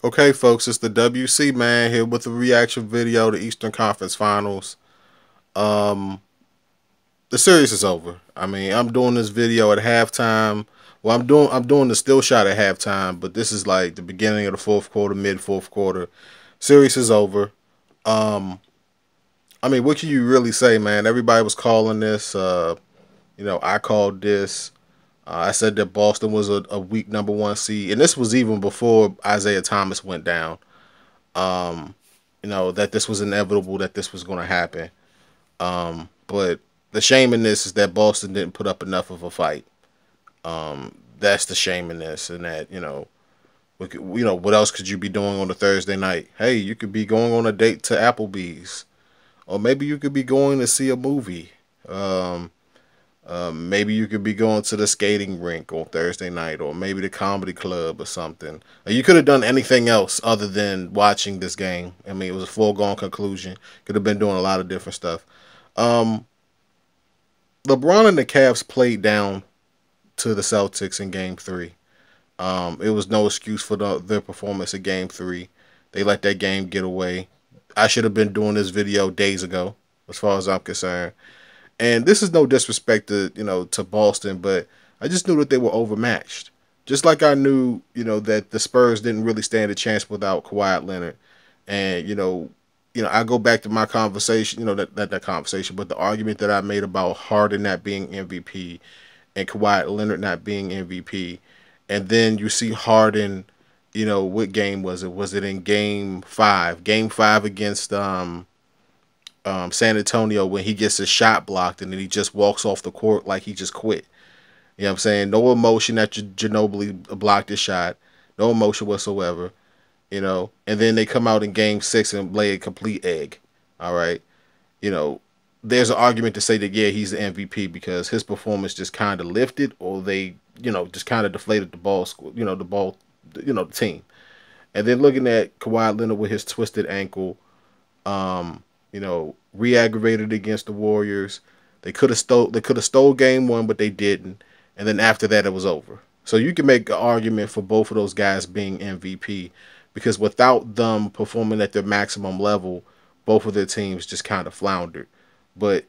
Okay, folks, it's the WC man here with a reaction video to Eastern Conference Finals. Um, the series is over. I mean, I'm doing this video at halftime. Well, I'm doing the still shot at halftime, but this is like the beginning of the fourth quarter, mid fourth quarter. Series is over. Um, I mean, what can you really say, man? Everybody was calling this. I called this. I said that Boston was a weak number one seed, and this was even before Isaiah Thomas went down. Um, that this was inevitable, that this was going to happen. But the shame in this is that Boston didn't put up enough of a fight. That's the shame in this, and that what else could you be doing on a Thursday night? Hey, you could be going on a date to Applebee's, or maybe you could be going to see a movie. Um, Maybe you could be going to the skating rink on Thursday night, or maybe the comedy club or something. You could have done anything else other than watching this game. I mean, it was a foregone conclusion. Could have been doing a lot of different stuff. Um, LeBron and the Cavs played down to the Celtics in Game 3. It was no excuse for their performance in Game 3. They let that game get away. I should have been doing this video days ago, as far as I'm concerned. And this is no disrespect to Boston, but I just knew that they were overmatched. Just like I knew, that the Spurs didn't really stand a chance without Kawhi Leonard. And I go back to my conversation, that conversation, but the argument that I made about Harden not being MVP and Kawhi Leonard not being MVP, and then you see Harden, what game was it? Was it in Game 5? Game 5 against San Antonio, when he gets his shot blocked and then he just walks off the court like he just quit. You know what I'm saying? No emotion that Ginobili blocked his shot. No emotion whatsoever. And then they come out in Game 6 and lay a complete egg. All right. There's an argument to say that, yeah, he's the MVP because his performance just kind of lifted, or they, just kind of deflated the ball, the team. And then looking at Kawhi Leonard with his twisted ankle, re-aggravated against the Warriors. They could have stole game 1, but they didn't. And then after that, it was over. So you can make an argument for both of those guys being MVP, because without them performing at their maximum level, both of their teams just kind of floundered. But,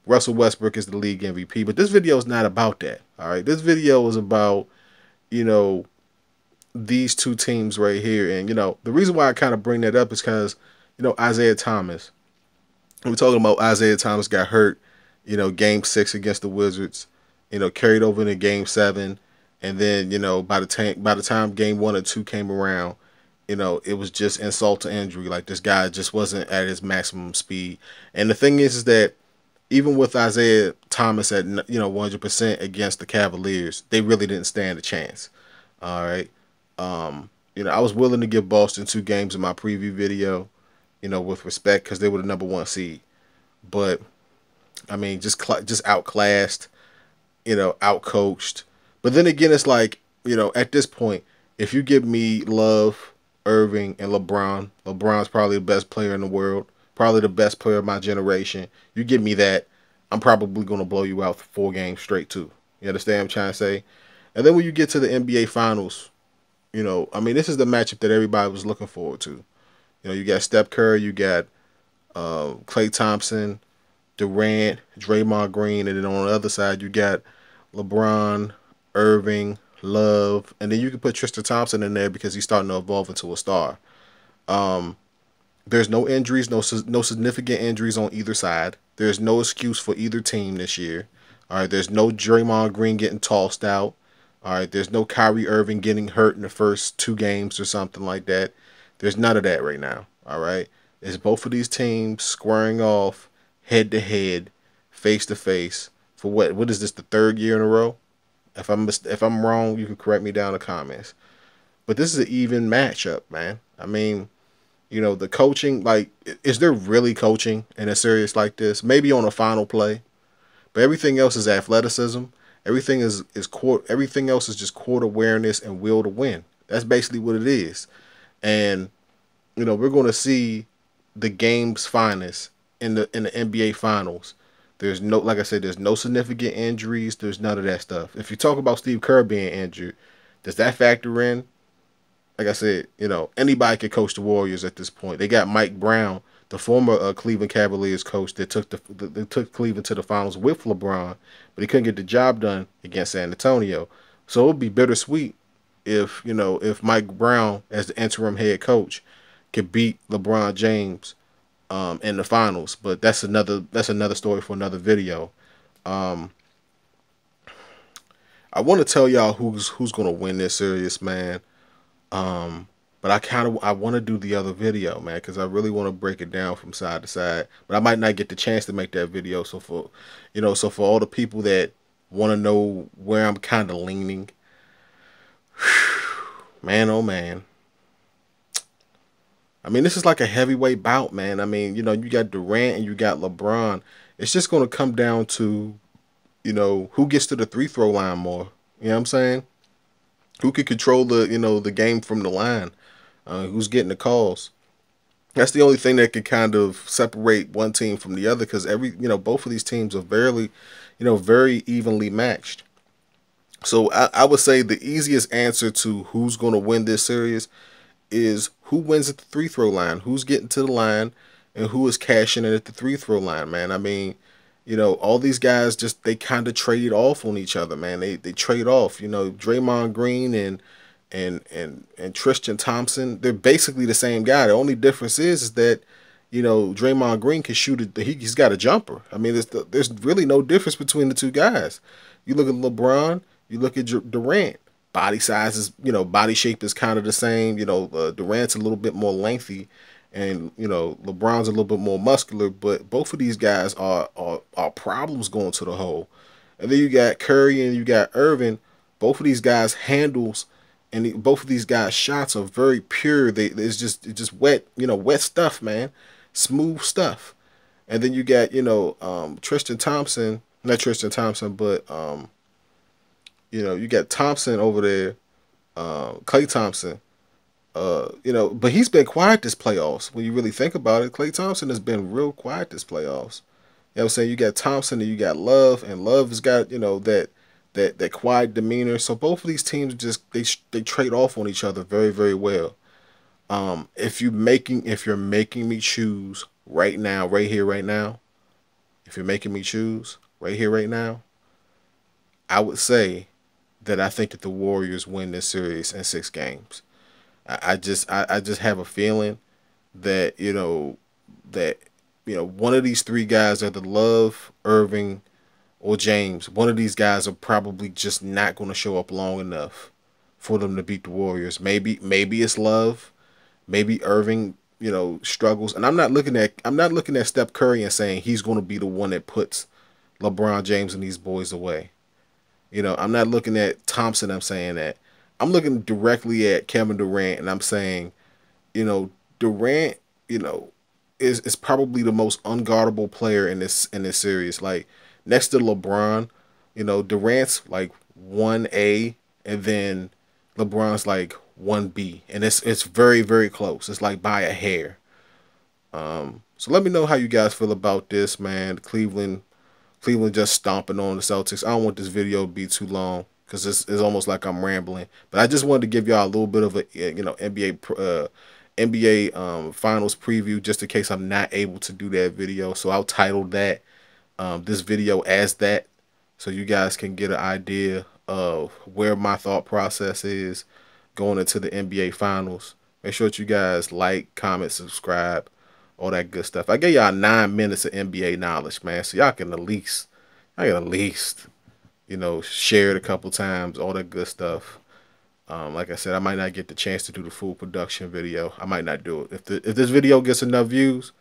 Russell Westbrook is the league MVP. But this video is not about that. All right. This video is about, you know, these two teams right here. And, the reason why I kind of bring that up is because, Isaiah Thomas. We're talking about Isaiah Thomas got hurt, Game 6 against the Wizards, carried over into Game 7. And then, by the time Game 1 and 2 came around, it was just insult to injury. Like, this guy just wasn't at his maximum speed. And the thing is that even with Isaiah Thomas at 100% against the Cavaliers, they really didn't stand a chance. All right. I was willing to give Boston 2 games in my preview video, with respect, because they were the number 1 seed. But I mean, just outclassed, outcoached. But then again, it's like, at this point, if you give me Love, Irving, and LeBron's probably the best player in the world, probably the best player of my generation. You give me that, I'm probably going to blow you out for 4 games straight too. You understand what I'm trying to say? And then when you get to the NBA Finals, I mean, this is the matchup that everybody was looking forward to. You got Steph Curry, you got Klay Thompson, Durant, Draymond Green, and then on the other side you got LeBron, Irving, Love, and then you can put Tristan Thompson in there because he's starting to evolve into a star. There's no injuries, no significant injuries on either side. There's no excuse for either team this year. All right, there's no Draymond Green getting tossed out. All right, there's no Kyrie Irving getting hurt in the first 2 games or something like that. There's none of that right now. All right, it's both of these teams squaring off head to head, face to face for what? What is this, the 3rd year in a row? If I'm wrong, you can correct me down in the comments. But this is an even matchup, man. I mean, the coaching, like, is there really coaching in a series like this? Maybe on a final play, but everything else is athleticism. Everything everything else is just court awareness and will to win. That's basically what it is. And we're going to see the game's finest in the NBA Finals. There's no, like I said, there's no significant injuries. There's none of that stuff. If you talk about Steve Kerr being injured, does that factor in? like I said, anybody could coach the Warriors at this point. They got Mike Brown, the former Cleveland Cavaliers coach, that took Cleveland to the finals with LeBron, but he couldn't get the job done against San Antonio. So it would be bittersweet if Mike Brown, as the interim head coach, could beat LeBron James in the finals. But that's another story for another video. Um, I want to tell y'all who's gonna win this series, man. But I want to do the other video, man, because I really want to break it down from side to side. But I might not get the chance to make that video. So for all the people that want to know where I'm kind of leaning, man, oh man. I mean, this is like a heavyweight bout, man. I mean, you got Durant and you got LeBron. It's just going to come down to, who gets to the free throw line more. You know what I'm saying? Who can control the game from the line? Who's getting the calls? That's the only thing that can kind of separate one team from the other, because both of these teams are very evenly matched. So I would say the easiest answer to who's going to win this series is who wins at the free throw line, who's getting to the line, and who is cashing in at the free throw line, man. I mean, all these guys they kind of trade off on each other, man. They trade off. Draymond Green and Tristan Thompson, they're basically the same guy. The only difference is that Draymond Green can shoot it. He's got a jumper. I mean, there's really no difference between the two guys. You look at LeBron, you look at Durant. Body size is, body shape is kind of the same. Durant's a little bit more lengthy, and LeBron's a little bit more muscular. But both of these guys are problems going to the hole. And then you got Curry and you got Irving. Both of these guys handles, and both of these guys' shots are very pure. It's just wet, wet stuff, man, smooth stuff. And then you got Tristan Thompson, not Tristan Thompson, but you got Thompson over there, Klay Thompson. But he's been quiet this playoffs. When you really think about it, Klay Thompson has been real quiet this playoffs. You know what I'm saying? You got Thompson and you got Love, and Love has got that quiet demeanor. So both of these teams they trade off on each other very, very well. If you're making me choose right now, right here, right now, if you're making me choose right here, right now, I would say that I think that the Warriors win this series in 6 games. I just have a feeling that one of these three guys, either Love, Irving, or James, one of these guys are probably just not going to show up long enough for them to beat the Warriors. Maybe it's Love, maybe Irving, struggles. And I'm not looking at Steph Curry and saying he's going to be the one that puts LeBron James and these boys away. I'm not looking at Thompson. I'm saying that. I'm looking directly at Kevin Durant, and I'm saying, Durant, is probably the most unguardable player in this series. Like, next to LeBron, Durant's like 1A, and then LeBron's like 1B, and it's very, very close. It's like by a hair. So let me know how you guys feel about this, man. Cleveland just stomping on the Celtics. I don't want this video to be too long because it's almost like I'm rambling. But I just wanted to give y'all a little bit of a NBA finals preview, just in case I'm not able to do that video. So I'll title that this video as that, so you guys can get an idea of where my thought process is going into the NBA finals. Make sure that you guys like, comment, subscribe, all that good stuff. I gave y'all 9 minutes of NBA knowledge, man, so y'all can at least share it a couple times, all that good stuff. Like I said, I might not get the chance to do the full production video. I might not do it. If this video gets enough views,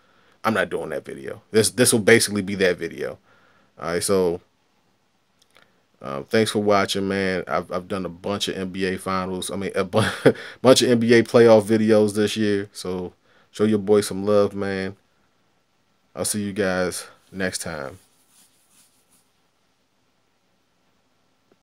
I'm not doing that video. This will basically be that video. All right, so thanks for watching, man. I've done a bunch of NBA finals. I mean, a bunch of NBA playoff videos this year. So show your boy some love, man. I'll see you guys next time.